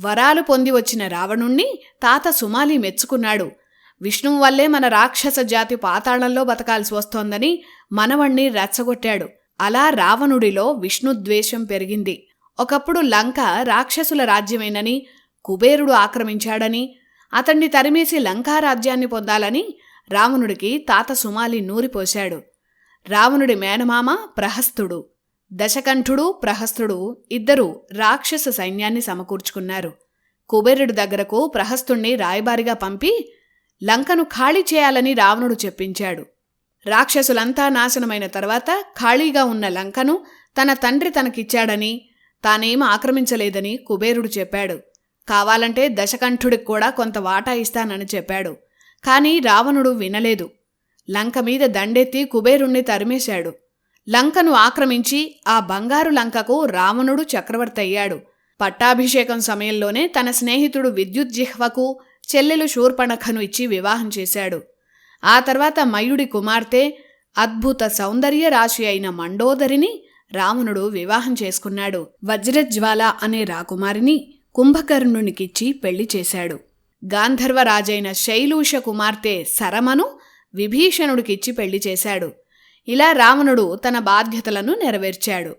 వరాలు పొంది వచ్చిన రావణుణ్ణి తాత సుమాలి మెచ్చుకున్నాడు. విష్ణువు వల్లే మన రాక్షస జాతి పాతాళంలో బతకాల్సి వస్తోందని మనవణ్ణి రెచ్చగొట్టాడు. అలా రావణుడిలో విష్ణుద్వేషం పెరిగింది. ఒకప్పుడు లంక రాక్షసుల రాజ్యమేనని, కుబేరుడు ఆక్రమించాడని, అతణ్ణి తరిమేసి లంకారాజ్యాన్ని పొందాలని రావణుడికి తాత సుమాలి నూరిపోశాడు. రావణుడి మేనమామ ప్రహస్తుడు, దశకంఠుడు, ప్రహస్తుడు ఇద్దరూ రాక్షస సైన్యాన్ని సమకూర్చుకున్నారు. కుబేరుడి దగ్గరకు ప్రహస్తుణ్ణి రాయబారిగా పంపి లంకను ఖాళీ చేయాలని రావణుడు చెప్పించాడు. రాక్షసులంతా నాశనమైన తర్వాత ఖాళీగా ఉన్న లంకను తన తండ్రి తనకిచ్చాడని, తానేం ఆక్రమించలేదని కుబేరుడు చెప్పాడు. కావాలంటే దశకంఠుడికి కూడా కొంత వాటా ఇస్తానని చెప్పాడు. కాని రావణుడు వినలేదు. లంక మీద దండెత్తి కుబేరుణ్ణి తరిమేశాడు. లంకను ఆక్రమించి ఆ బంగారు లంకకు రావణుడు చక్రవర్తి అయ్యాడు. పట్టాభిషేకం సమయంలోనే తన స్నేహితుడు విద్యుజ్జిహ్వకు చెల్లెలు శూర్పణఖను ఇచ్చి వివాహం చేశాడు. ఆ తర్వాత మయుడి కుమార్తె అద్భుత సౌందర్య రాశి అయిన మండోదరిని రావణుడు వివాహం చేసుకున్నాడు. వజ్రజ్వాల అనే రాకుమారిని కుంభకర్ణునికిచ్చి పెళ్లి చేశాడు. గాంధర్వరాజైన శైలూష కుమార్తె సరమను విభీషణుడికిచ్చి పెళ్లి చేశాడు. ఇలా రావణుడు తన బాధ్యతలను నెరవేర్చాడు.